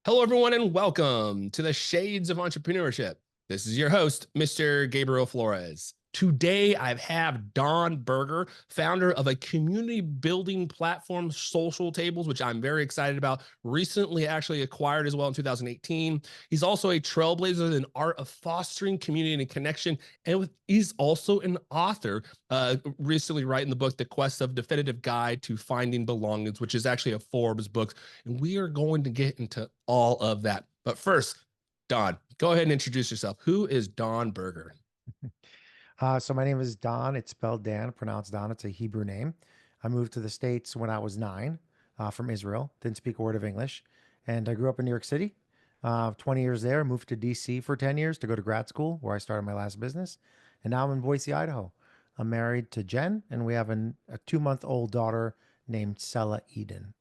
Hello, everyone, and welcome to the Shades of Entrepreneurship. This is your host, Mr. Gabriel Flores. Today, I have Don Berger, founder of a community building platform, Social Tables, which I'm very excited about. Recently, actually acquired as well in 2018. He's also a trailblazer in the art of fostering community and connection, and he's also an author. Recently, writing the book, The Quest of Definitive Guide to Finding Belongings, which is actually a Forbes book, and we are going to get into all of that. But first, Don, go ahead and introduce yourself. Who is Don Berger? So my name is Don. It's spelled Dan, pronounced Don. It's a Hebrew name. I moved to the States when I was nine, from Israel. Didn't speak a word of English, and I grew up in New York City. 20 years there. Moved to DC for 10 years to go to grad school, where I started my last business, and now I'm in Boise, Idaho. I'm married to Jen, and we have a 2-month-old daughter named Sella Eden.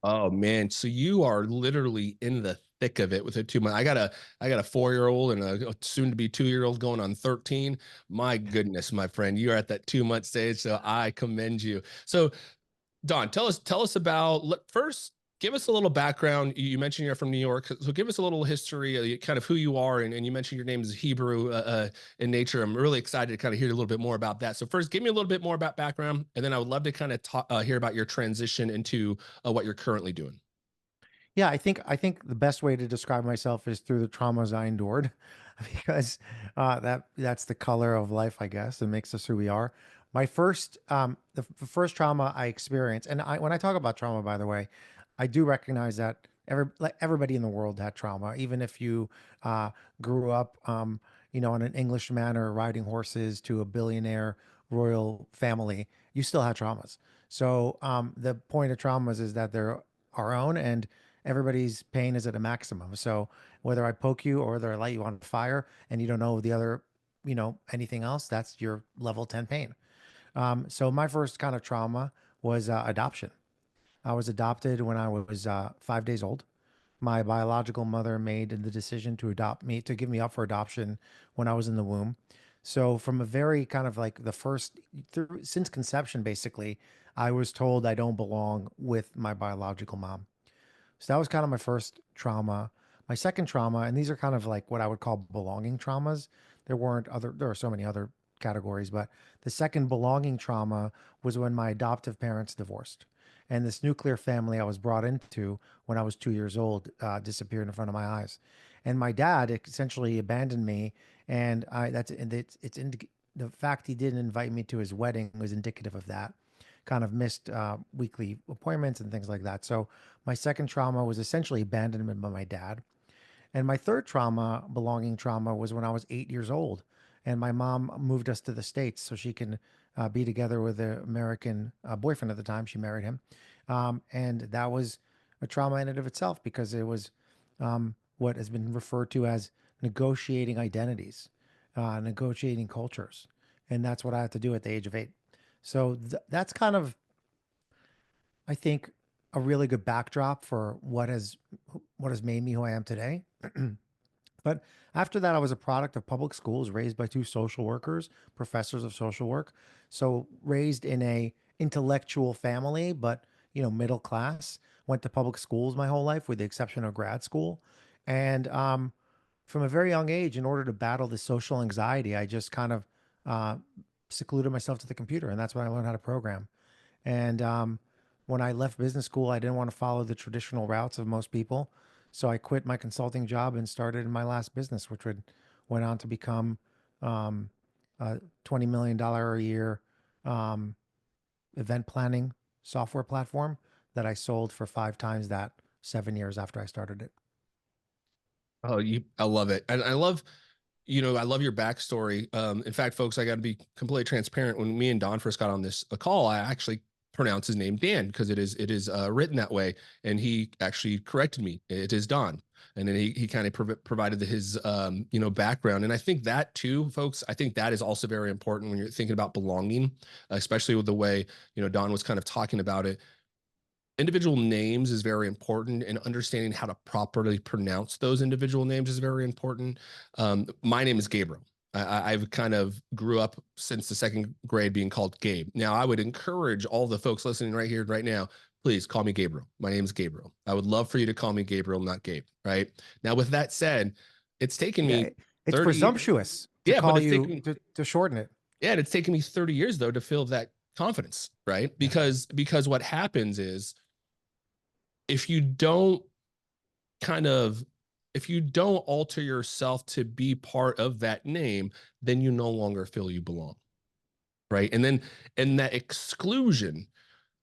Oh man, so you are literally in the thick of it with a 2 month. I got a 4 year old and a soon to be 2 year old going on 13. My goodness, my friend, you are at that 2 month stage. So I commend you. So Don, tell us about first. Give us a little background. You mentioned you're from New York, so give us a little history, kind of who you are, and you mentioned your name is Hebrew in nature. I'm really excited to kind of hear a little bit more about that. So first, give me a little bit more about background, and then I would love to kind of hear about your transition into what you're currently doing. Yeah, I think the best way to describe myself is through the traumas I endured, because that's the color of life, I guess. It makes us who we are. My first, the first trauma I experienced, and when I talk about trauma, by the way, I do recognize that like everybody in the world had trauma, even if you uh, grew up, in an English manor, riding horses to a billionaire royal family, you still had traumas. So the point of traumas is that they're our own, and everybody's pain is at a maximum. So whether I poke you or whether I light you on fire and you don't know the other, anything else, that's your level 10 pain. So my first kind of trauma was adoption. I was adopted when I was 5 days old. My biological mother made the decision to adopt me, to give me up for adoption when I was in the womb. So from a very kind of like the first, since conception, basically, I was told I don't belong with my biological mom. So that was kind of my first trauma. My second trauma, and these are kind of like what I would call belonging traumas. There are so many other categories, but the second belonging trauma was when my adoptive parents divorced. And this nuclear family I was brought into when I was 2 years old disappeared in front of my eyes. And my dad essentially abandoned me. And the fact he didn't invite me to his wedding was indicative of that. Kind of missed weekly appointments and things like that. So my second trauma was essentially abandonment by my dad. And my third trauma, belonging trauma, was when I was 8 years old. And my mom moved us to the States so she can be together with an American boyfriend at the time. She married him. And that was a trauma in and of itself, because it was what has been referred to as negotiating identities, negotiating cultures. And that's what I had to do at the age of 8. So that's kind of, I think, a really good backdrop for what has made me who I am today. But after that, I was a product of public schools, raised by two social workers, professors of social work. So raised in a intellectual family, but middle class. Went to public schools my whole life, with the exception of grad school. And from a very young age, in order to battle the social anxiety, I just kind of uh, secluded myself to the computer, and that's when I learned how to program. And when I left business school, I didn't want to follow the traditional routes of most people. So I quit my consulting job and started my last business, which went on to become a $20 million a year um, event planning software platform that I sold for 5 times that 7 years after I started it. I love it, and I love your backstory. In fact, folks, I got to be completely transparent. When me and Don first got on this a call, I actually pronounced his name Dan because it is written that way, and he actually corrected me. It is Don, and then he kind of provided his background, and I think that too, folks. I think that is also very important when you're thinking about belonging, especially with the way Don was kind of talking about it. Individual names is very important, and understanding how to properly pronounce those individual names is very important. My name is Gabriel. I've kind of grew up since the second grade being called Gabe. Now, I would encourage all the folks listening right here, right now, please call me Gabriel. My name's Gabriel. I would love for you to call me Gabriel, not Gabe. Right now, with that said, it's taken Yeah, me it's 30. presumptuous to Yeah, but call it's you taken me, to shorten it. yeah, and it's taken me 30 years though to feel that confidence, right? Yeah. Because what happens is if you don't kind of if you don't alter yourself to be part of that name, then you no longer feel you belong, right? And then and that exclusion,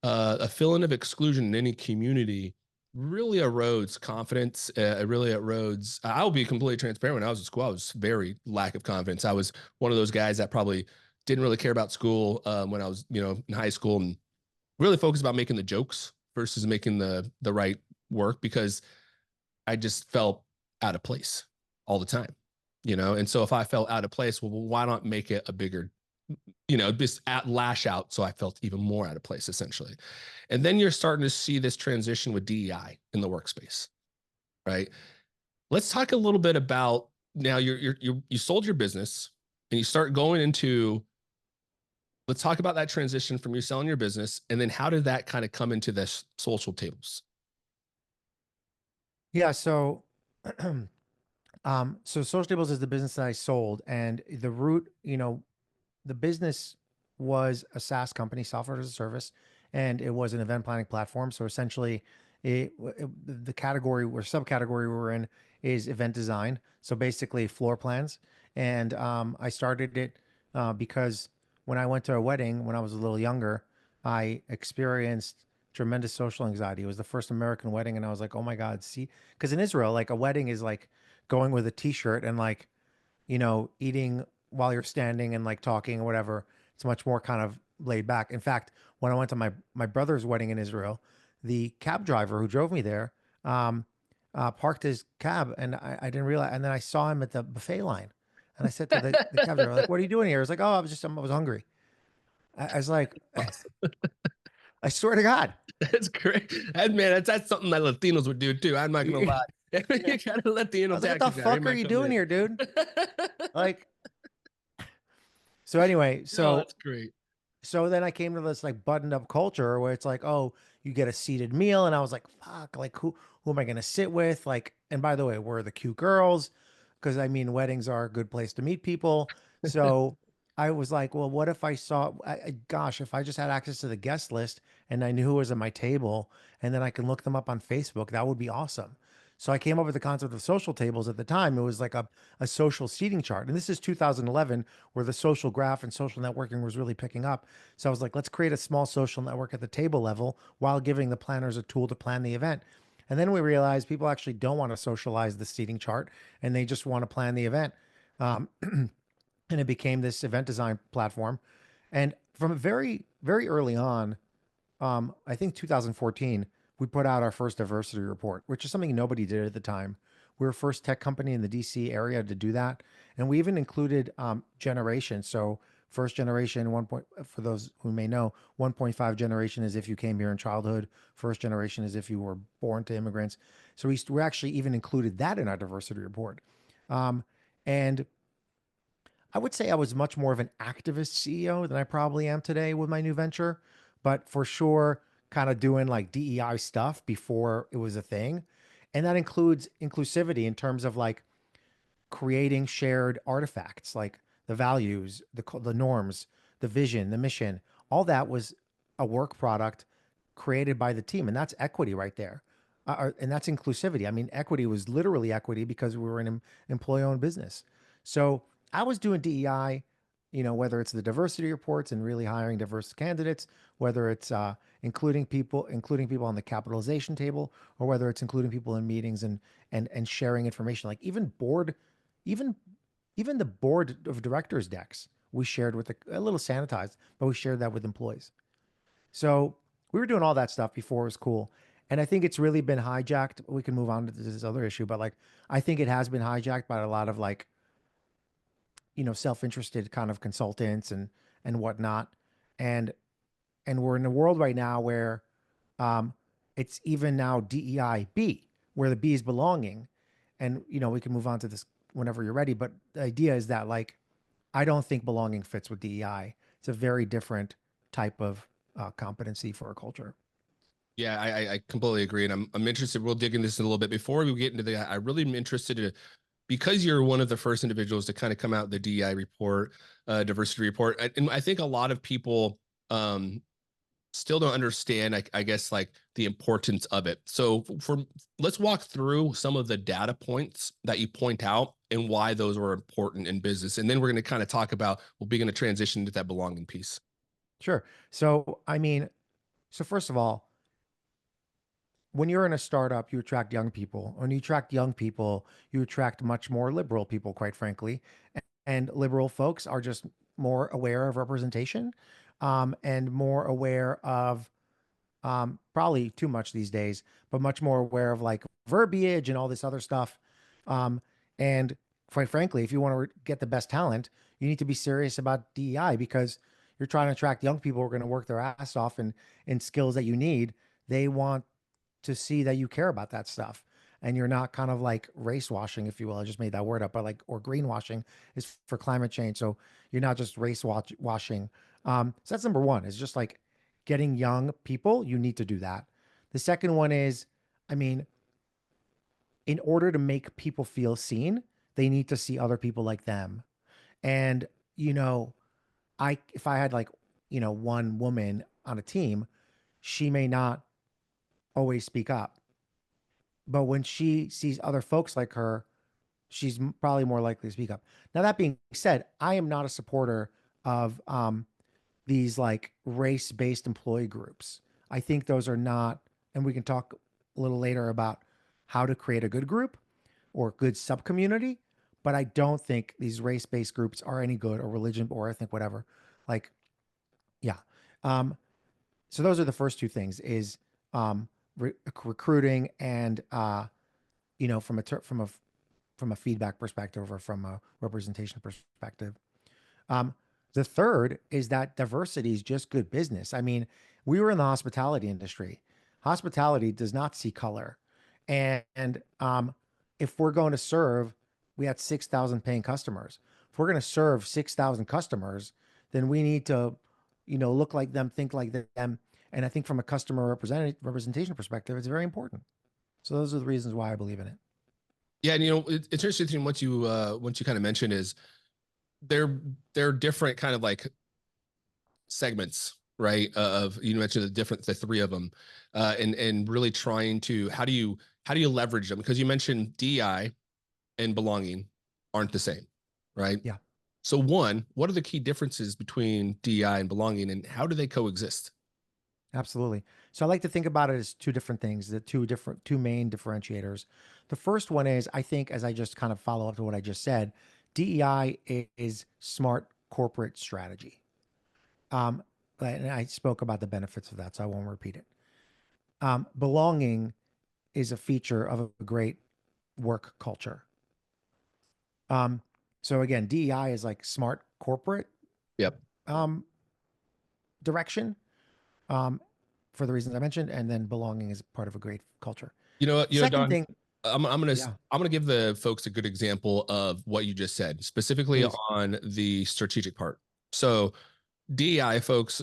a feeling of exclusion in any community really erodes confidence. It really erodes. I'll be completely transparent. When I was in school, I was very lack of confidence. I was one of those guys that probably didn't really care about school when I was, in high school, and really focused about making the jokes versus making the right work because I just felt out of place all the time, And so if I felt out of place, well, why not make it a bigger, just at lash out. So I felt even more out of place essentially. And then you're starting to see this transition with DEI in the workspace, right? Let's talk a little bit about now you sold your business and you start going into, let's talk about that transition from you selling your business. And then how did that kind of come into this social tables? Yeah. So, so Social Tables is the business that I sold, and the root, the business was a SaaS company, software as a service, and it was an event planning platform. So essentially, the category or subcategory we're in is event design. So basically, floor plans. And I started it because when I went to a wedding when I was a little younger, I experienced tremendous social anxiety. It was the first American wedding, and I was like, "Oh my God!" See, because in Israel, like a wedding is like going with a T-shirt and like eating while you're standing and like talking or whatever. It's much more kind of laid back. In fact, when I went to my brother's wedding in Israel, the cab driver who drove me there um, parked his cab, and I didn't realize. And then I saw him at the buffet line, and I said to the cab driver, like, "What are you doing here?" He was like, "Oh, I was hungry." I was like, Awesome. "I swear to God." That's great. And man, that's something that Latinos would do too. I'm not gonna lie. Yeah. You gotta let the I Latino was like, "What the taxi driver, he fuck are might you come doing in. here, dude?" Like, so anyway, Oh, so that's great. so then I came to this like buttoned up culture where it's like, oh, you get a seated meal, and I was like, fuck, like who am I gonna sit with? Like, and by the way, where are the cute girls? Because I mean, weddings are a good place to meet people. So I was like, well, what if I saw? Gosh, if I just had access to the guest list and I knew who was at my table, and then I can look them up on Facebook, that would be awesome. So I came up with the concept of social tables at the time. It was like a social seating chart. And this is 2011, where the social graph and social networking was really picking up. So I was like, let's create a small social network at the table level while giving the planners a tool to plan the event. And then we realized people actually don't want to socialize the seating chart and they just want to plan the event. And it became this event design platform. And from very, very early on, I think 2014, we put out our first diversity report, which is something nobody did at the time. We were first tech company in the DC area to do that, and we even included generation. So first generation, for those who may know, 1.5 generation is if you came here in childhood. First generation is if you were born to immigrants. So we actually even included that in our diversity report. Um, and I would say I was much more of an activist CEO than I probably am today with my new venture, but for sure, kind of doing like DEI stuff before it was a thing. And that includes inclusivity in terms of like creating shared artifacts, like the values, the norms, the vision, the mission. All that was a work product created by the team, and that's equity right there. And that's inclusivity. I mean, equity was literally equity because we were an employee-owned business. So I was doing DEI, whether it's the diversity reports and really hiring diverse candidates, whether it's including people on the capitalization table, or whether it's including people in meetings and sharing information, like even even the board of directors decks we shared with a little sanitized, but we shared that with employees. So we were doing all that stuff before it was cool. And I think it's really been hijacked. We can move on to this other issue, but like I think it has been hijacked by a lot of like, self-interested kind of consultants and whatnot. And and we're in a world right now where um it's even now DEIB, where the B is belonging. And we can move on to this whenever you're ready. But the idea is that like I don't think belonging fits with DEI. It's a very different type of competency for a culture. Yeah, I completely agree, and I'm interested. We'll dig into this a little bit before we get into the. I really am interested to, because you're one of the first individuals to kind of come out with the DEI report, diversity report, and I think a lot of people um, still don't understand, I guess, like the importance of it. So for let's walk through some of the data points that you point out and why those are important in business, and then we're going to kind of talk about we'll be going to transition to that belonging piece. Sure. So, I mean, so first of all, when you're in a startup, you attract young people. When you attract young people, you attract much more liberal people, quite frankly. And liberal folks are just more aware of representation, and more aware of, probably too much these days, but much more aware of like verbiage and all this other stuff. Um, and quite frankly, if you want to get the best talent, you need to be serious about DEI, because you're trying to attract young people who are going to work their ass off and in skills that you need. They want to see that you care about that stuff, and you're not kind of like race washing, if you will. I just made that word up, but like, or greenwashing is for climate change. So you're not just washing. So that's number one, is just like getting young people. You need to do that. The second one is, I mean, in order to make people feel seen, they need to see other people like them. And, you know, if I had like, one woman on a team, she may not always speak up. But when she sees other folks like her, she's probably more likely to speak up. Now, that being said, I am not a supporter of these like race-based employee groups. I think those are not, and we can talk a little later about how to create a good group or good sub community. But I don't think these race-based groups are any good, or religion or ethnic, whatever. Like, yeah. Um, so those are the first two things: is recruiting and from a feedback perspective, or from a representation perspective. Um, the third is that diversity is just good business. I mean, we were in the hospitality industry. Hospitality does not see color, and if we're going to serve, we had 6,000 paying customers. If we're going to serve 6,000 customers, then we need to, look like them, think like them, and I think from a customer representation perspective, it's very important. So those are the reasons why I believe in it. Yeah, and it's interesting what you kind of mentioned is they're they're different kind of like segments, right? Of you mentioned the three of them, and really trying to how do you leverage them? Because you mentioned DI and belonging aren't the same, right? Yeah. So one, what are the key differences between DI and belonging, and how do they coexist? Absolutely. So I like to think about it as two different things, the two main differentiators. The first one is, I think, as I just kind of follow up to what I just said, DEI is smart corporate strategy. Um, and I spoke about the benefits of that, so I won't repeat it. Belonging is a feature of a great work culture. Um, so again, DEI is like smart corporate Yep. um, direction, um, for the reasons I mentioned, and then belonging is part of a great culture. The second Don. thing, yeah, I'm gonna give the folks a good example of what you just said, specifically please. on the strategic part. So DEI folks,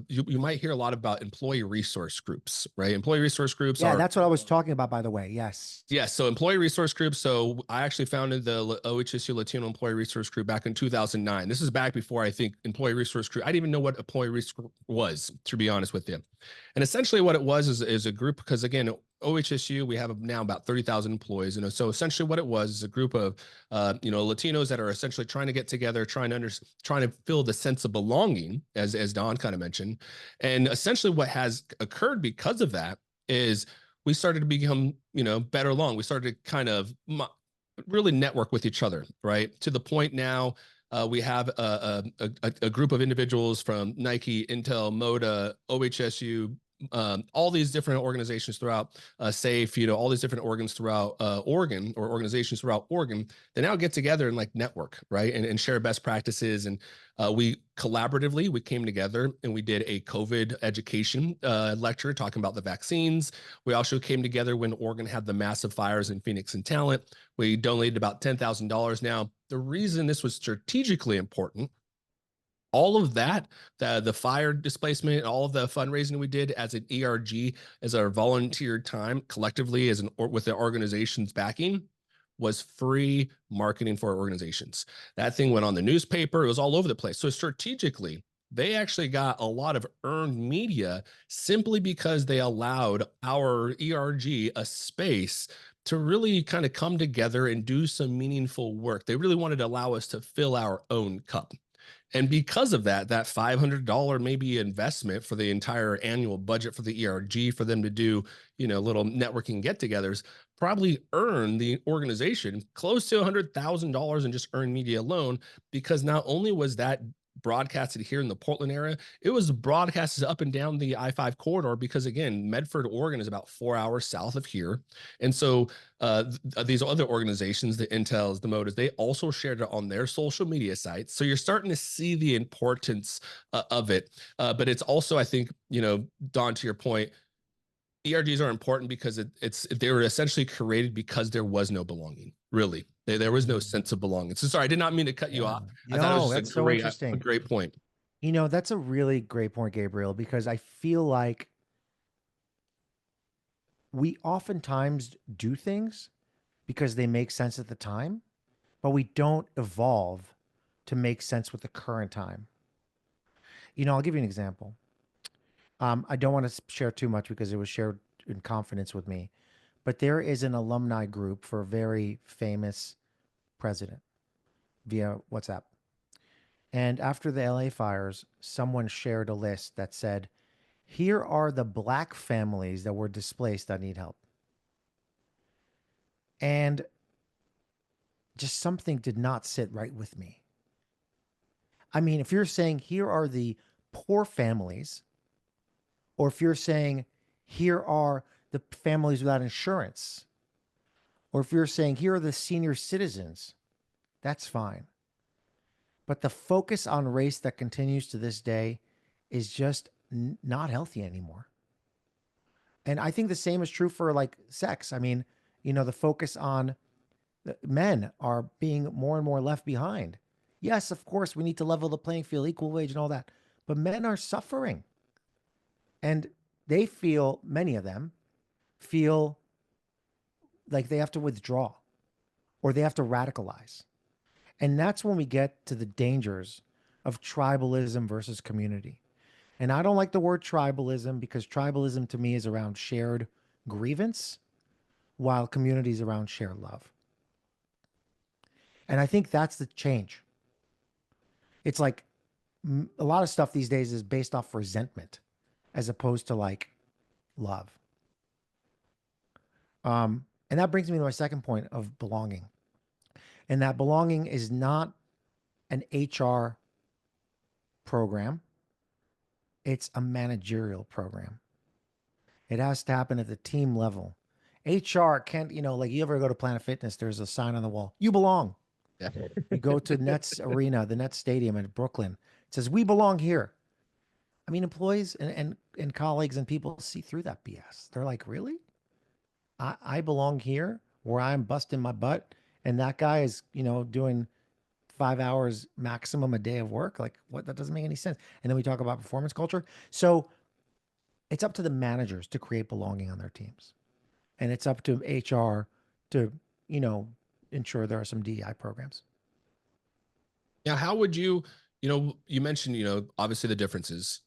you might hear a lot about employee resource groups, right? Employee resource groups Yeah, are that's what I was talking about, by the way. Yes. yes, so employee resource groups. So I actually founded the OHSU Latino Employee Resource Group back in 2009. This is back before I think employee resource group. I didn't even know what employee resource was, to be honest with you. And essentially, what it was is a group because again, OHSU we have now about 30,000 employees, and so essentially what it was is a group of Latinos that are essentially trying to get together, trying to feel the sense of belonging, as Don kind of mentioned, and essentially what has occurred because of that is we started to become, better along. We started to kind of really network with each other, right? To the point now, we have a group of individuals from Nike, Intel, Moda, OHSU, all these different organizations throughout SAFE, all these different organs throughout Oregon or organizations throughout Oregon, they now get together and like network, right? And share best practices. And we collaboratively, we came together and we did a COVID education lecture talking about the vaccines. We also came together when Oregon had the massive fires in Phoenix and Talent. We donated about $10,000. Now, the reason this was strategically important all of that, the fire displacement, all of the fundraising we did as an ERG, as our volunteer time collectively as an or with the organization's backing, was free marketing for our organizations. That thing went on the newspaper. It was all over the place. So strategically, they actually got a lot of earned media simply because they allowed our ERG a space to really kind of come together and do some meaningful work. They really wanted to allow us to fill our own cup. And because of that, that $500 maybe investment for the entire annual budget for the ERG for them to do, little networking get-togethers probably earned the organization close to $100,000 in just earned media alone, because not only was that broadcasted here in the Portland area, it was broadcasted up and down the I-5 corridor, because again, Medford, Oregon is about 4 hours south of here. And so these other organizations, the Intels, the Modas, they also shared it on their social media sites. So you're starting to see the importance of it. But it's also, I think, Don, to your point, ERGs are important because they were essentially created because there was no belonging. Really, there was no sense of belonging. So sorry, I did not mean to cut you Yeah. off. I thought it No, was that's just so a interesting. great point. That's a really great point, Gabriel, because I feel like we oftentimes do things because they make sense at the time, but we don't evolve to make sense with the current time. I'll give you an example. I don't want to share too much because it was shared in confidence with me, but there is an alumni group for a very famous president via WhatsApp. And after the LA fires, someone shared a list that said, here are the black families that were displaced that need help. And just something did not sit right with me. I mean, if you're saying here are the poor families, or if you're saying here are the families without insurance, or if you're saying here are the senior citizens, that's fine. But the focus on race that continues to this day is just not healthy anymore. And I think the same is true for like sex. I mean, the focus on men are being more and more left behind. Yes, of course, we need to level the playing field, equal wage, and all that. But men are suffering. And they feel, many of them feel like they have to withdraw or they have to radicalize. And that's when we get to the dangers of tribalism versus community. And I don't like the word tribalism because tribalism to me is around shared grievance, while community is around shared love. And I think that's the change. It's like a lot of stuff these days is based off resentment as opposed to like love. And that brings me to my second point of belonging. And that belonging is not an HR program, it's a managerial program. It has to happen at the team level. HR can't, like you ever go to Planet Fitness, there's a sign on the wall, you belong. Yeah. You go to Nets Arena, the Nets Stadium in Brooklyn, it says, we belong here. I mean, employees and colleagues and people see through that BS. They're like, really? I belong here where I'm busting my butt. And that guy is, doing 5 hours maximum a day of work. Like, what? That doesn't make any sense. And then we talk about performance culture. So it's up to the managers to create belonging on their teams. And it's up to HR to, ensure there are some DEI programs. Now, how would you mentioned, obviously the differences.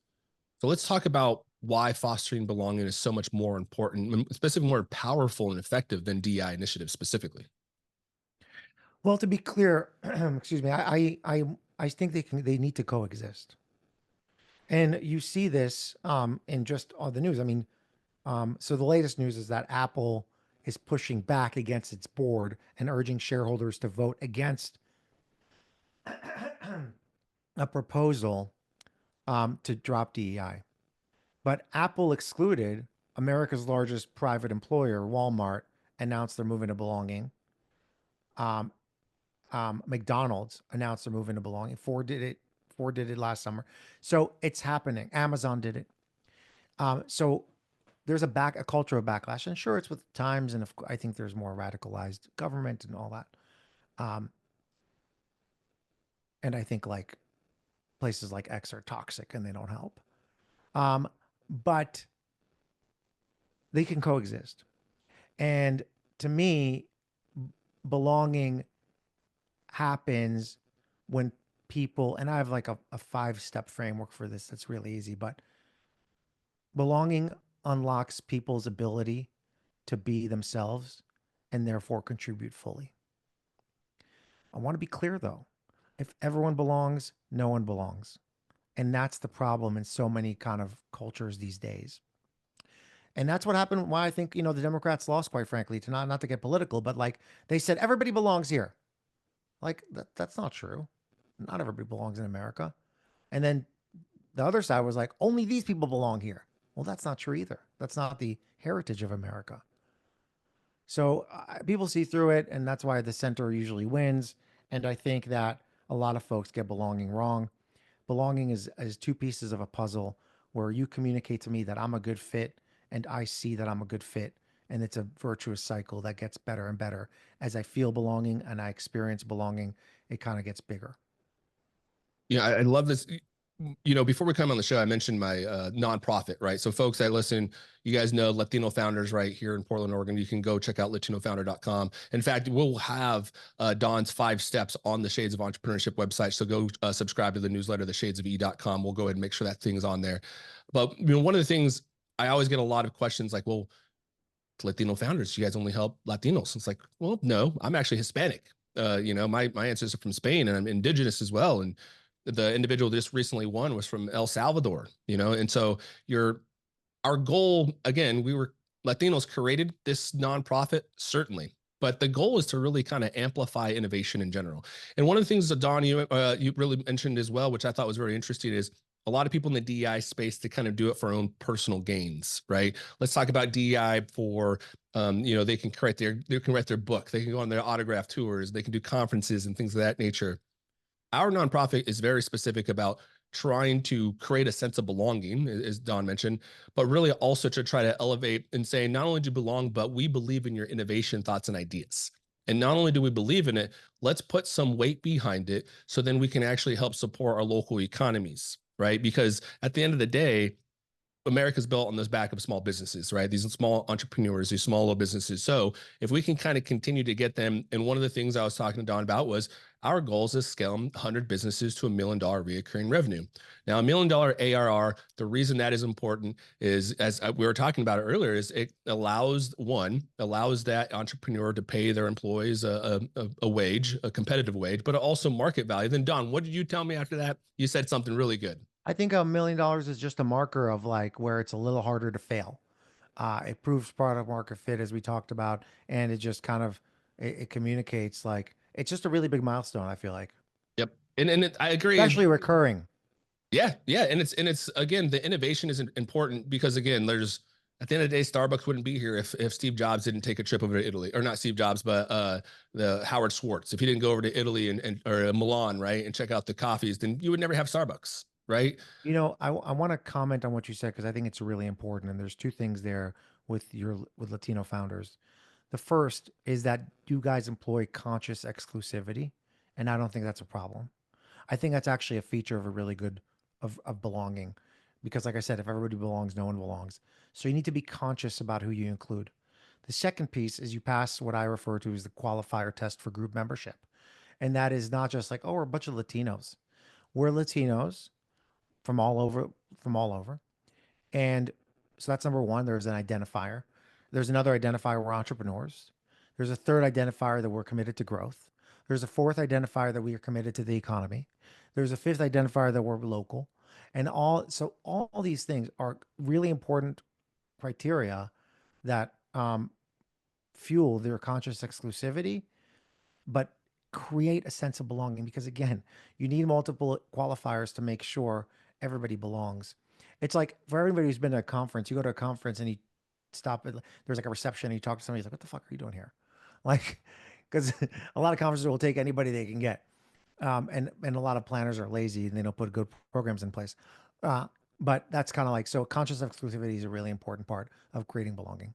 So let's talk about why fostering belonging is so much more important, especially more powerful and effective than DEI initiatives specifically. Well, to be clear, excuse me, I think they need to coexist. And you see this in just all the news. I mean, so the latest news is that Apple is pushing back against its board and urging shareholders to vote against a proposal to drop DEI. But Apple excluded America's largest private employer, Walmart, announced they're moving to belonging. Um, McDonald's announced they're moving to belonging. Ford did it. Ford did it last summer. So it's happening. Amazon did it. So there's a culture of backlash, and sure, it's with times, and I think there's more radicalized government and all that. And I think like places like X are toxic and they don't help. But they can coexist. And to me, belonging happens when people, and I have like a 5-step framework for this that's really easy, but belonging unlocks people's ability to be themselves and therefore contribute fully. I want to be clear though. If everyone belongs, no one belongs. And that's the problem in so many kind of cultures these days. And that's what happened. Why I think, the Democrats lost, quite frankly, to not to get political, but like they said, everybody belongs here. Like that's not true. Not everybody belongs in America. And then the other side was like, only these people belong here. Well, that's not true either. That's not the heritage of America. So people see through it, and that's why the center usually wins. And I think that a lot of folks get belonging wrong. Belonging is two pieces of a puzzle where you communicate to me that I'm a good fit, and I see that I'm a good fit. And it's a virtuous cycle that gets better and better. As I feel belonging and I experience belonging, it kind of gets bigger. Yeah, I love this. Before we come on the show, I mentioned my nonprofit, right? So folks that listen, you guys know Latino Founders right here in Portland, Oregon. You can go check out latinofounder.com. In fact, we'll have Don's 5 steps on the Shades of Entrepreneurship website. So go subscribe to the newsletter, theshadesofE.com. We'll go ahead and make sure that thing's on there. But one of the things I always get a lot of questions like, well, Latino Founders, you guys only help Latinos. It's like, well, no, I'm actually Hispanic. My ancestors are from Spain and I'm indigenous as well. And the individual just recently won was from El Salvador, and so our goal, again, Latinos created this nonprofit, certainly, but the goal is to really kind of amplify innovation in general. And one of the things that Don, you really mentioned as well, which I thought was very interesting, is a lot of people in the DEI space to kind of do it for own personal gains, right? Let's talk about DEI for, they can write their book, they can go on their autograph tours, they can do conferences and things of that nature. Our nonprofit is very specific about trying to create a sense of belonging, as Don mentioned, but really also to try to elevate and say, not only do you belong, but we believe in your innovation, thoughts, and ideas. And not only do we believe in it, let's put some weight behind it so then we can actually help support our local economies, right? Because at the end of the day, America's built on those back of small businesses, right? These small entrepreneurs, these small little businesses. So if we can kind of continue to get them, and one of the things I was talking to Don about was our goal is to scale 100 businesses to $1 million recurring revenue. Now, $1 million ARR, the reason that is important is, as we were talking about it earlier, is it allows that entrepreneur to pay their employees a wage, a competitive wage, but also market value. Then Don, what did you tell me after that? You said something really good. I think $1 million is just a marker of like where it's a little harder to fail. It proves product market fit as we talked about, and it just kind of it communicates like it's just a really big milestone. I feel like, Yep. And I agree. especially recurring. Yeah. Yeah. And it's again, the innovation is important because again, there's at the end of the day, Starbucks wouldn't be here if Steve Jobs didn't take a trip over to Italy, or not Steve Jobs, but the Howard Schwartz. If he didn't go over to Italy and or Milan, right, and check out the coffees, then you would never have Starbucks, right? I want to comment on what you said because I think it's really important. And there's two things there with Latino founders. The first is that you guys employ conscious exclusivity, and I don't think that's a problem. I think that's actually a feature of a really good of belonging, because like I said, if everybody belongs, no one belongs. So you need to be conscious about who you include. The second piece is you pass what I refer to as the qualifier test for group membership, and that is not just like, oh, we're a bunch of Latinos. We're Latinos from all over, from all over. And so that's number one. There's an identifier. There's another identifier, we're entrepreneurs. There's a third identifier that we're committed to growth. There's a fourth identifier that we are committed to the economy. There's a fifth identifier that we're local. And all these things are really important criteria that fuel their conscious exclusivity, but create a sense of belonging. Because again, you need multiple qualifiers to make sure everybody belongs. It's like for everybody who's been to a conference, you go to a conference and you stop at, there's like a reception and you talk to somebody, he's like, what the fuck are you doing here? Like, because a lot of conferences will take anybody they can get. And a lot of planners are lazy and they don't put good programs in place. Uh, but that's kind of like, so conscious exclusivity is a really important part of creating belonging.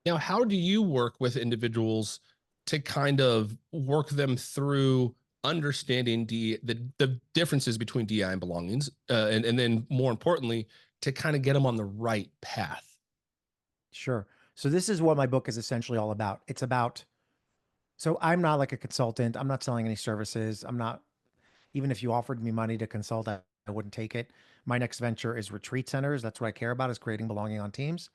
Now, how do you work with individuals to kind of work them through understanding the differences between DI and belongings, and then more importantly, to kind of get them on the right path. Sure. So this is what my book is essentially all about. It's about, so I'm not like a consultant. I'm not selling any services. I'm not, even if you offered me money to consult, I wouldn't take it. My next venture is retreat centers. That's what I care about, is creating belonging on teams.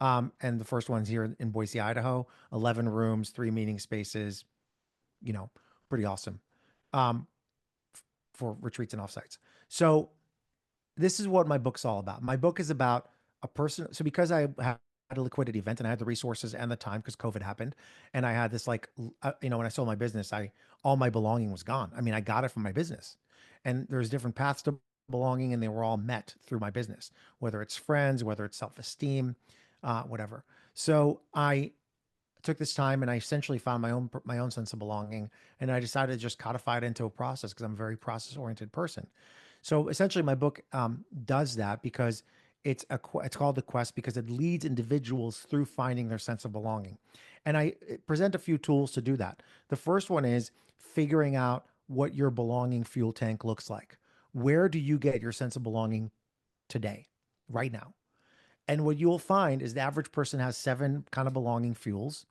And the first one's here in Boise, Idaho, 11 rooms, 3 meeting spaces, you know, pretty awesome, um, for retreats and offsites. So this is what my book's all about. My book is about a person. So because I had a liquidity event and I had the resources and the time because COVID happened, and I had this like, when I sold my business, all my belonging was gone. I mean, I got it from my business, and there's different paths to belonging, and they were all met through my business, whether it's friends, whether it's self-esteem, whatever. So I took this time and I essentially found my own sense of belonging, and I decided to just codify it into a process because I'm a very process oriented person. So essentially, my book does that because it's called The Quest because it leads individuals through finding their sense of belonging, and I present a few tools to do that. The first one is figuring out what your belonging fuel tank looks like. Where do you get your sense of belonging today, right now? And what you'll find is the average person has 7 kind of belonging fuels,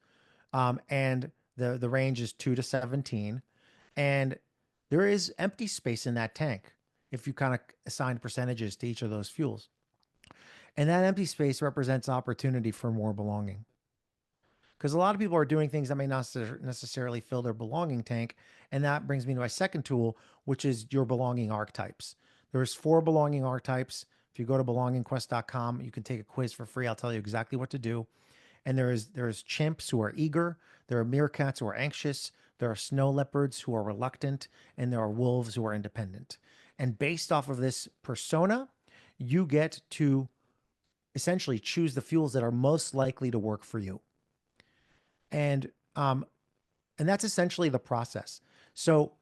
and the range is 2 to 17, and there is empty space in that tank if you kind of assign percentages to each of those fuels. And that empty space represents opportunity for more belonging. Because a lot of people are doing things that may not necessarily fill their belonging tank. And that brings me to my second tool, which is your belonging archetypes. There's 4 belonging archetypes. If you go to belongingquest.com, you can take a quiz for free. I'll tell you exactly what to do. And there's chimps who are eager, there are meerkats who are anxious, there are snow leopards who are reluctant, and there are wolves who are independent. And based off of this persona, you get to essentially choose the fuels that are most likely to work for you. And um, and that's essentially the process. So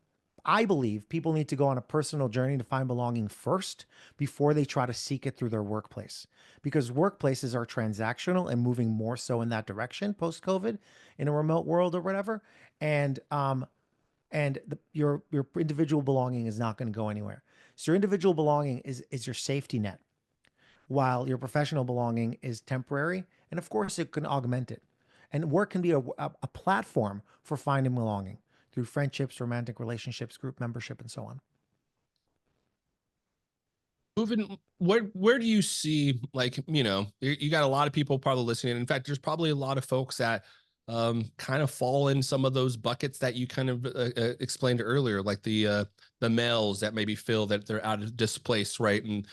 I believe people need to go on a personal journey to find belonging first before they try to seek it through their workplace. Because workplaces are transactional and moving more so in that direction post COVID in a remote world or whatever. And your individual belonging is not going to go anywhere. So your individual belonging is your safety net, while your professional belonging is temporary. And of course, it can augment it. And work can be a platform for finding belonging through friendships, romantic relationships, group membership, and so on. Moving, where do you see, like, you got a lot of people probably listening. In fact, there's probably a lot of folks that kind of fall in some of those buckets that you kind of explained earlier, like the males that maybe feel that they're out of displaced, right? And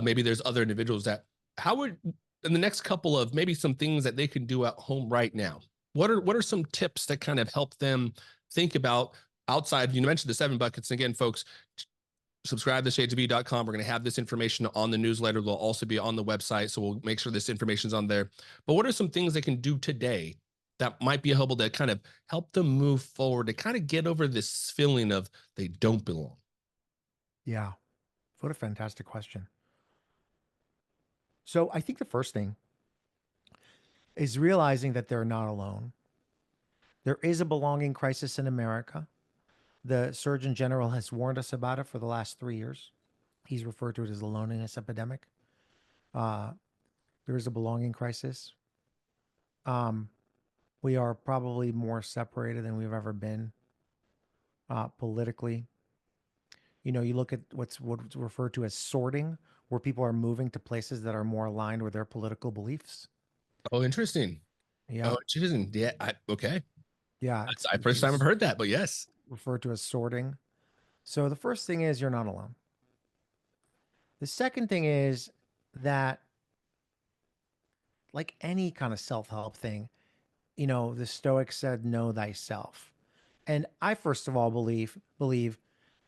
maybe there's other individuals that, how would, in the next couple of maybe some things that they can do at home right now, what are some tips that kind of help them think about outside? You mentioned the 7 buckets. And again, folks, subscribe to shadesofE.com. We're going to have this information on the newsletter. They'll also be on the website. So we'll make sure this information is on there. But what are some things they can do today that might be able to kind of help them move forward, to kind of get over this feeling of they don't belong? Yeah. What a fantastic question. So I think the first thing is realizing that they're not alone. There is a belonging crisis in America. The Surgeon General has warned us about it for the last 3 years. He's referred to it as the loneliness epidemic. Uh, there is a belonging crisis. Um, we are probably more separated than we've ever been, politically. You look at what's referred to as sorting, where people are moving to places that are more aligned with their political beliefs. Oh, interesting. Yeah, Oh, interesting. Yeah. Okay. yeah, That's the first time I've heard that, but yes. referred to as sorting. So the first thing is you're not alone. The second thing is that, like any kind of self-help thing, the Stoics said, "Know thyself." And I first of all believe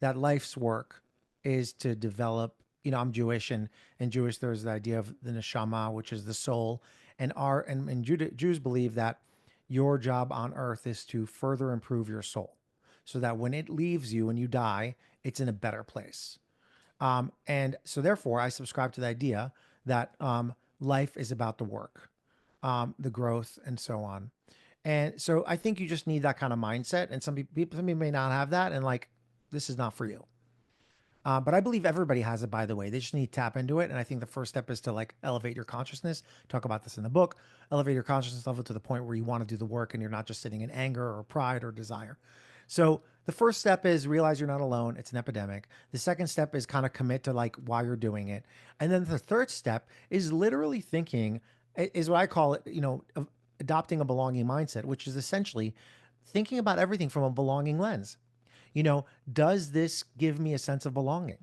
that life's work is to develop. I'm Jewish, and Jewish there's the idea of the neshama, which is the soul, and Jews believe that your job on earth is to further improve your soul, so that when it leaves you and you die, it's in a better place. And so therefore, I subscribe to the idea that life is about the work, the growth, and so on. And so I think you just need that kind of mindset. And some people may not have that. And like, this is not for you. But I believe everybody has it, by the way. They just need to tap into it. And I think the first step is to like elevate your consciousness. Talk about this in the book. Elevate your consciousness level to the point where you want to do the work and you're not just sitting in anger or pride or desire. So the first step is realize you're not alone. It's an epidemic. The second step is kind of commit to like why you're doing it. And then the third step is literally thinking, is what I call it, adopting a belonging mindset, which is essentially thinking about everything from a belonging lens. Does this give me a sense of belonging?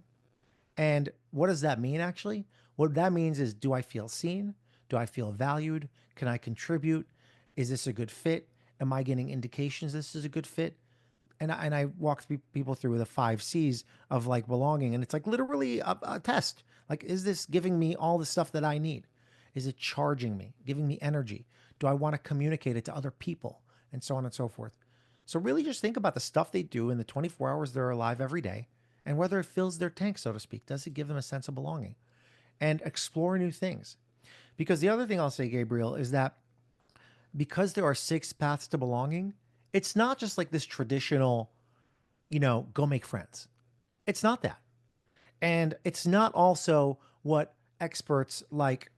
And what does that mean actually? What that means is, do I feel seen? Do I feel valued? Can I contribute? Is this a good fit? Am I getting indications this is a good fit? And I walk people through the 5 C's of like belonging. And it's like literally a test. Like, is this giving me all the stuff that I need? Is it charging me, giving me energy? Do I want to communicate it to other people? And so on and so forth. So really just think about the stuff they do in the 24 hours they're alive every day and whether it fills their tank, so to speak. Does it give them a sense of belonging? And explore new things. Because the other thing I'll say, Gabriel, is that because there are 6 paths to belonging, it's not just like this traditional, go make friends. It's not that. And it's not also what experts like,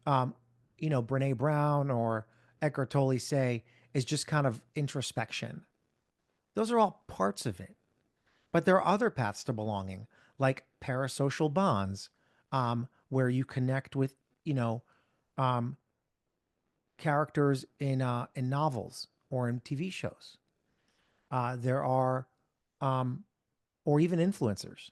Brene Brown or Eckhart Tolle say is just kind of introspection. Those are all parts of it. But there are other paths to belonging, like parasocial bonds, where you connect with, you know, um, characters in novels or in TV shows. There are, or even influencers.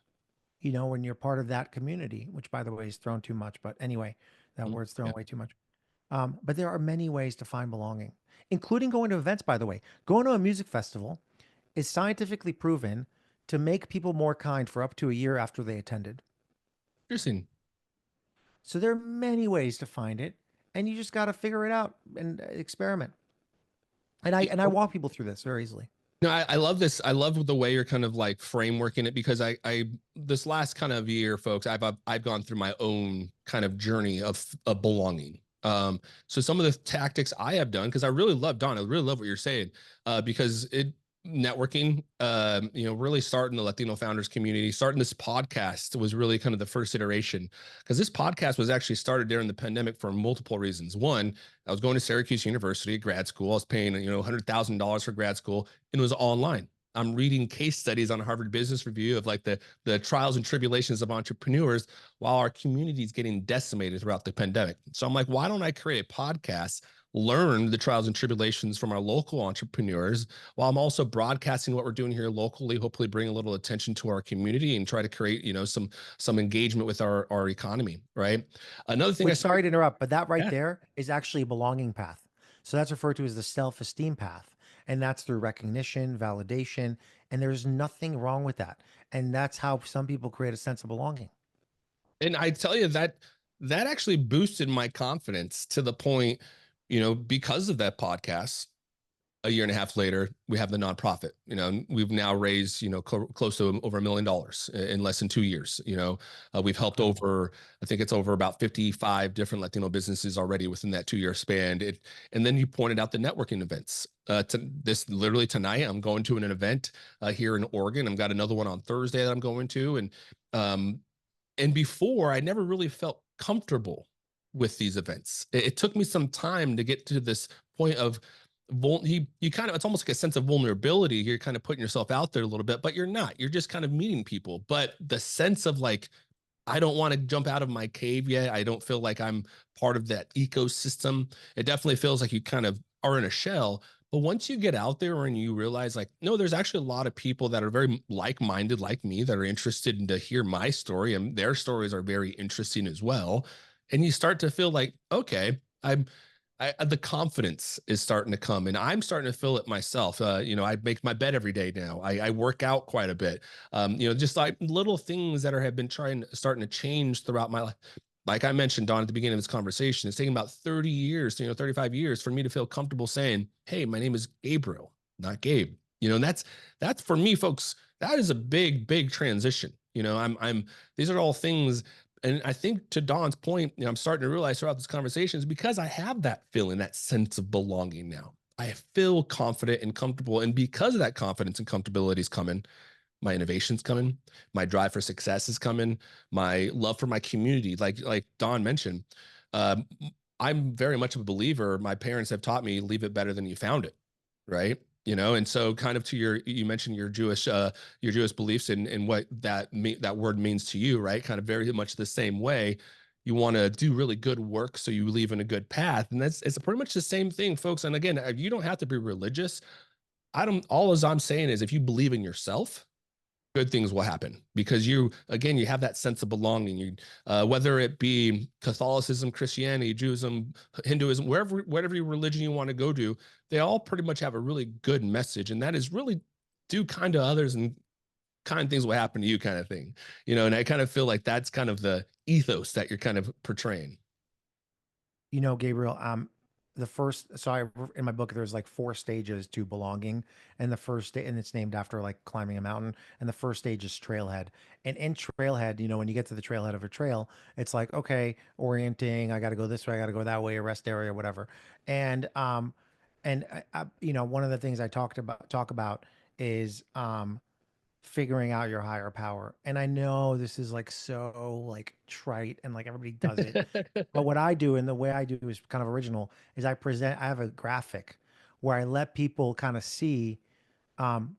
When you're part of that community, which by the way is thrown too much, but anyway, that Mhm. word's thrown Yeah. way too much. But there are many ways to find belonging, including going to events, by the way. Going to a music festival is scientifically proven to make people more kind for up to a year after they attended. Interesting. So there are many ways to find it, and you just got to figure it out and experiment. And I walk people through this very easily. No, I love this. I love the way you're kind of like frameworking it because this last kind of year, folks, I've gone through my own kind of journey of belonging. So some of the tactics I have done, because I really love Don, I really love what you're saying, because it networking, really starting the Latino founders community, starting this podcast was really kind of the first iteration because this podcast was actually started during the pandemic for multiple reasons. One, I was going to Syracuse University, grad school. I was paying, $100,000 for grad school, and it was online. I'm reading case studies on Harvard Business Review of like the trials and tribulations of entrepreneurs while our community is getting decimated throughout the pandemic. So I'm like, why don't I create a podcast, learn the trials and tribulations from our local entrepreneurs while I'm also broadcasting what we're doing here locally, hopefully bring a little attention to our community and try to create, some engagement with our economy, right? Another thing I Which, started, sorry to interrupt, but that right yeah. there is actually a belonging path. So that's referred to as the self-esteem path. And that's through recognition, validation, and there's nothing wrong with that. And that's how some people create a sense of belonging. And I tell you that actually boosted my confidence to the point, because of that podcast. A year and a half later, we have the nonprofit. We've now raised, close to over $1 million in less than 2 years. We've helped over, I think it's over about 55 different Latino businesses already within that 2 year span. And then you pointed out the networking events. This literally tonight, I'm going to an event here in Oregon. I've got another one on Thursday that I'm going to, um, and before I never really felt comfortable with these events. It took me some time to get to this point of you kind of, it's almost like a sense of vulnerability. You're kind of putting yourself out there a little bit, but you're not. You're just kind of meeting people. But the sense of like, I don't want to jump out of my cave yet. I don't feel like I'm part of that ecosystem. It definitely feels like you kind of are in a shell. But once you get out there and you realize, like, no, there's actually a lot of people that are very like-minded, like me, that are interested in to hear my story, and their stories are very interesting as well. And you start to feel like, okay, the confidence is starting to come, and I'm starting to feel it myself. I make my bed every day now. I work out quite a bit. Just like little things that have been starting to change throughout my life. Like I mentioned, Don, at the beginning of this conversation, it's taken about 30 years, 35 years for me to feel comfortable saying, "Hey, my name is Gabriel, not Gabe." And that's for me, folks. That is a big, big transition. These are all things. And I think to Don's point, I'm starting to realize throughout this conversation is because I have that feeling, that sense of belonging now. I feel confident and comfortable. And because of that confidence and comfortability is coming, my innovation's coming, my drive for success is coming, my love for my community. Like Don mentioned, um, I'm very much of a believer. My parents have taught me, leave it better than you found it, right? You know, and so kind of to you mentioned your Jewish beliefs and what that word means to you, right? Kind of very much the same way. You want to do really good work so you leave in a good path, and it's pretty much the same thing, folks. And again, you don't have to be religious. I don't. All as I'm saying is, if you believe in yourself, good things will happen because you have that sense of belonging. Whether it be Catholicism, Christianity, Judaism, Hinduism, whatever religion you want to go to, they all pretty much have a really good message, and that is really do kind to others and kind things will happen to you, kind of thing. And I kind of feel like that's kind of the ethos that you're kind of portraying. Gabriel, the first, so in my book, there's like 4 stages to belonging. And the first day, and it's named after like climbing a mountain. And the first stage is trailhead. And in trailhead, when you get to the trailhead of a trail, it's like, okay, orienting, I got to go this way, I got to go that way, a rest area, whatever. And one of the things I talk about is, figuring out your higher power. And I know this is like so like trite and like everybody does it. But what I do and the way I do is kind of original is I have a graphic where I let people kind of see um,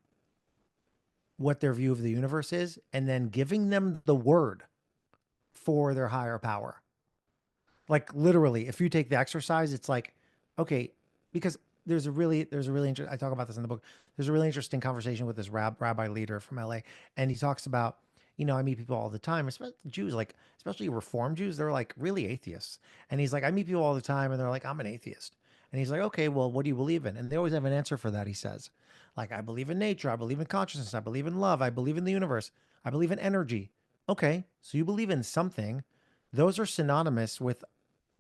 what their view of the universe is and then giving them the word for their higher power. Like literally, if you take the exercise, it's like, okay, because there's a really interesting, I talk about this in the book. There's a really interesting conversation with this rabbi leader from LA. And he talks about, I meet people all the time, especially Jews, like, especially Reform Jews, they're like really atheists. And he's like, I meet people all the time and they're like, I'm an atheist. And he's like, okay, well, what do you believe in? And they always have an answer for that, he says. Like, I believe in nature, I believe in consciousness, I believe in love, I believe in the universe, I believe in energy. Okay, so you believe in something. Those are synonymous with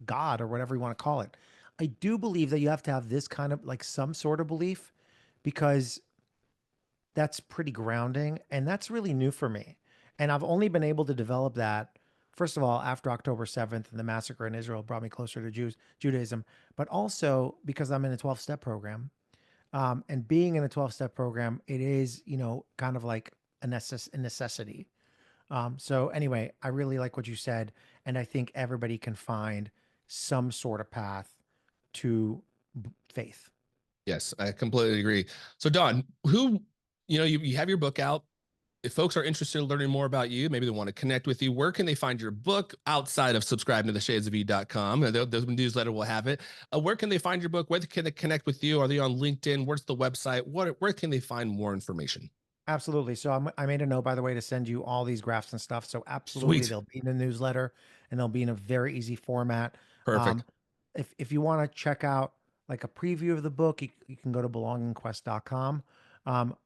God or whatever you want to call it. I do believe that you have to have this kind of like some sort of belief because that's pretty grounding and that's really new for me. And I've only been able to develop that, first of all, after October 7th and the massacre in Israel brought me closer to Judaism, but also because I'm in a 12-step program. And being in a 12-step program, it is, kind of like a necessity. So anyway, I really like what you said, and I think everybody can find some sort of path to faith. Yes, I completely agree. So Don, you have your book out. If folks are interested in learning more about you, maybe they want to connect with you, where can they find your book outside of subscribing to the shadesofE.com? The newsletter will have it. Where can they find your book? Where can they connect with you? Are they on LinkedIn? Where's the website? Where can they find more information? Absolutely. So I made a note, by the way, to send you all these graphs and stuff. So absolutely, Sweet. they'll be in the newsletter and they'll be in a very easy format. Perfect. Um, if you want to check out like a preview of the book, you can go to belongingquest.com.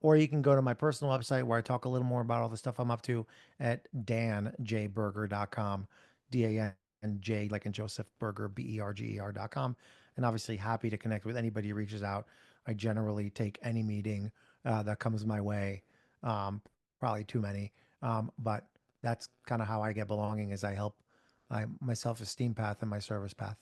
Or you can go to my personal website where I talk a little more about all the stuff I'm up to at danjberger.com, DANJ, like in Joseph Berger, BERGER.com. And obviously happy to connect with anybody who reaches out. I generally take any meeting that comes my way. Um, Probably too many. But that's kind of how I get belonging is I help my self-esteem path and my service path.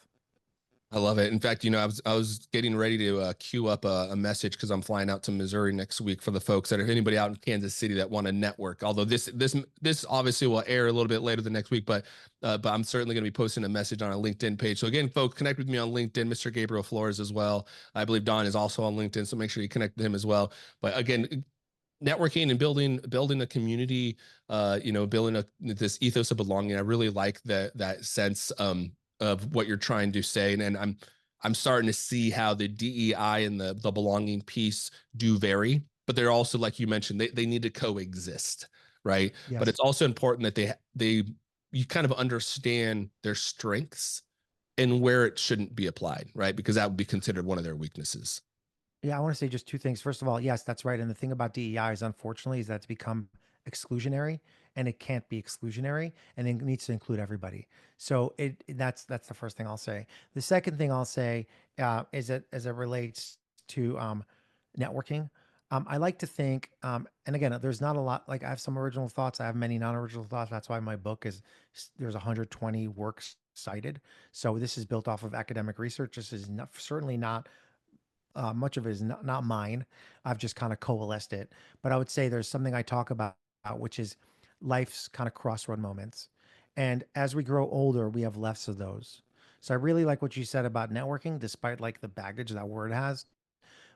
I love it. In fact, I was getting ready to queue up a message because I'm flying out to Missouri next week for the folks that are anybody out in Kansas City that want to network. Although this obviously will air a little bit later the next week, but I'm certainly going to be posting a message on our LinkedIn page. So again, folks, connect with me on LinkedIn, Mr. Gabriel Flores as well. I believe Don is also on LinkedIn, so make sure you connect with him as well. But again, networking and building a community, building this ethos of belonging. I really like that sense of what you're trying to say, and I'm starting to see how the DEI and the belonging piece do vary, but they're also, like you mentioned, they need to coexist, right? But Yes. it's also important that they you kind of understand their strengths and where it shouldn't be applied, right? Because that would be considered one of their weaknesses. Yeah, I want to say just 2 things. First of all, yes, that's right. And the thing about DEI is, unfortunately, is that it's become exclusionary, and it can't be exclusionary, and it needs to include everybody. So that's the first thing I'll say. The second thing I'll say is that as it relates to networking, I like to think, and again, there's not a lot. Like I have some original thoughts, I have many non-original thoughts. That's why my book is there's 120 works cited. So this is built off of academic research. This is not, certainly not much of it is not mine. I've just kind of coalesced it. But I would say there's something I talk about, which is life's kind of crossroad moments. And as we grow older, we have less of those. So I really like what you said about networking, despite like the baggage that word has,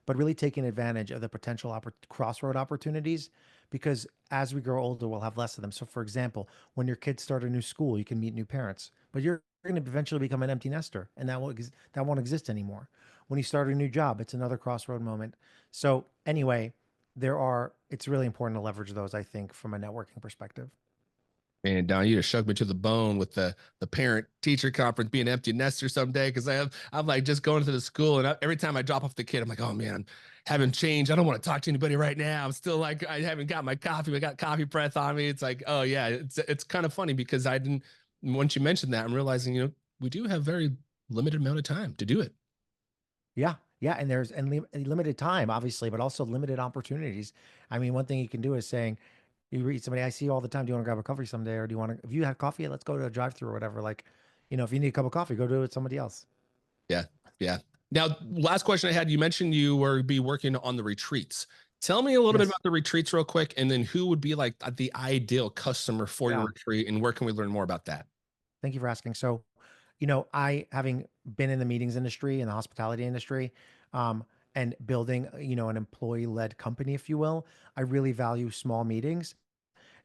but really taking advantage of the potential crossroad opportunities, because as we grow older, we'll have less of them. So, for example, when your kids start a new school, you can meet new parents, but you're going to eventually become an empty nester, and that won't exist anymore. When you start a new job, it's another crossroad moment. So, anyway, it's really important to leverage those, I think, from a networking perspective. And Don, you just shook me to the bone with the parent teacher conference being empty nester someday, because I'm like just going to the school, and every time I drop off the kid, I'm like, oh man, I haven't changed. I don't want to talk to anybody right now. I'm still like, I haven't got my coffee. I got coffee breath on me. It's like, oh yeah, it's kind of funny because I didn't. Once you mentioned that, I'm realizing, we do have very limited amount of time to do it. Yeah, yeah, and there's limited time, obviously, but also limited opportunities. I mean, one thing you can do is saying, you read somebody, I see you all the time. Do you want to grab a coffee someday, or do you want to? If you have coffee, let's go to a drive-through or whatever. Like, if you need a cup of coffee, go do it with somebody else. Yeah, yeah. Now, last question I had, you mentioned you were be working on the retreats. Tell me a little bit Yes. about the retreats real quick, and then who would be like the ideal customer for your Yeah. retreat, and where can we learn more about that? Thank you for asking. So, I having been in the meetings industry and the hospitality industry, um, and building, an employee-led company, if you will, I really value small meetings.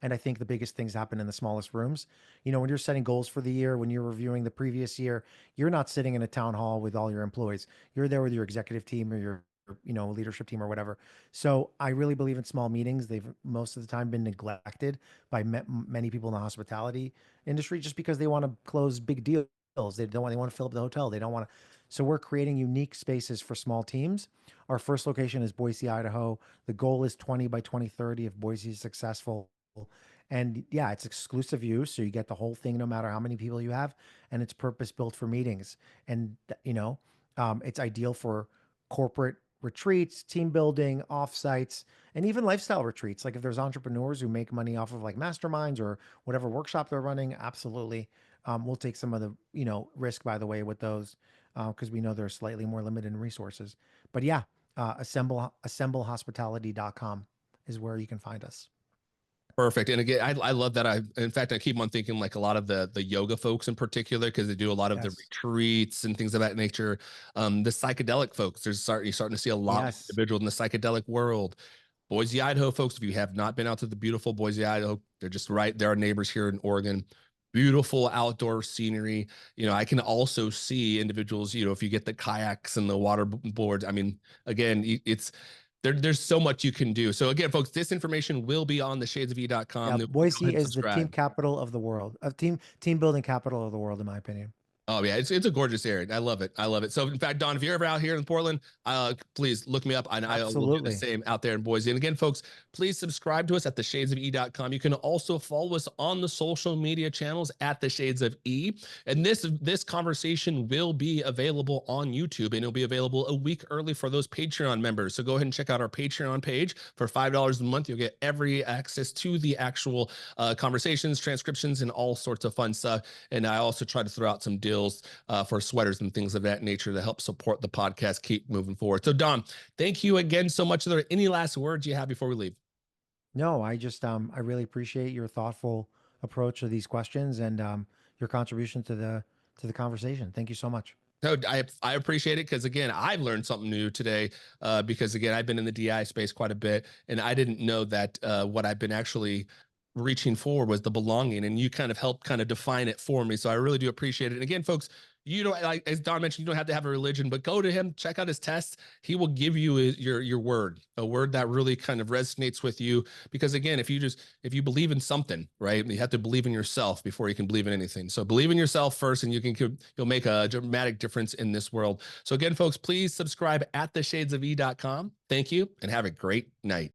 And I think the biggest things happen in the smallest rooms. When you're setting goals for the year, when you're reviewing the previous year, you're not sitting in a town hall with all your employees. You're there with your executive team or your, leadership team or whatever. So I really believe in small meetings. They've most of the time been neglected by many people in the hospitality industry just because they want to close big deals. They want to fill up the hotel. They don't want to. So we're creating unique spaces for small teams. Our first location is Boise, Idaho. The goal is 20 by 2030 if Boise is successful. And yeah, it's exclusive use, so you get the whole thing no matter how many people you have, and it's purpose built for meetings. And it's ideal for corporate retreats, team building, offsites, and even lifestyle retreats. Like if there's entrepreneurs who make money off of like masterminds or whatever workshop they're running, absolutely, we'll take some of the risk, by the way, with those, because we know they're slightly more limited in resources. But yeah, assemblehospitality.com is where you can find us. Perfect. And again, I love that. In fact, I keep on thinking like a lot of the yoga folks in particular, because they do a lot of the Yes. retreats and things of that nature. The psychedelic folks, you're starting to see a lot more Yes. individuals in the psychedelic world. Boise, Idaho folks, if you have not been out to the beautiful Boise, Idaho, they're just right. There are neighbors here in Oregon. Beautiful outdoor scenery. I can also see individuals, if you get the kayaks and the water boards. I mean, again, it's there's so much you can do. So again, folks, this information will be on the Yeah, shadesofe.com. Go ahead Boise and is the team subscribe. capital of the world, team building capital of the world, in my opinion. Oh yeah, it's a gorgeous area. I love it. I love it. So in fact, Don, if you're ever out here in Portland, please look me up, and I will do the Absolutely. same out there in Boise. And again, folks, please subscribe to us at theshadesofe.com. You can also follow us on the social media channels at the Shades of E. And this conversation will be available on YouTube, and it'll be available a week early for those Patreon members. So go ahead and check out our Patreon page. For $5 a month, you'll get every access to the actual conversations, transcriptions, and all sorts of fun stuff. And I also try to throw out some deals for sweaters and things of that nature to help support the podcast keep moving forward. So Don, thank you again so much. Are there any last words you have before we leave? No, I really appreciate your thoughtful approach to these questions and your contribution to the conversation. Thank you so much. No, I appreciate it, because again, I've learned something new today, because again, I've been in the DI space quite a bit, and I didn't know that what I've been actually reaching for was the belonging, and you kind of helped kind of define it for me. So I really do appreciate it. And again, folks, you don't, like as Don mentioned, you don't have to have a religion, but go to him, check out his tests. He will give you your word, a word that really kind of resonates with you. Because again, if you believe in something, right, you have to believe in yourself before you can believe in anything. So believe in yourself first, and you'll make a dramatic difference in this world. So again, folks, please subscribe at theshadesofe.com. Thank you, and have a great night.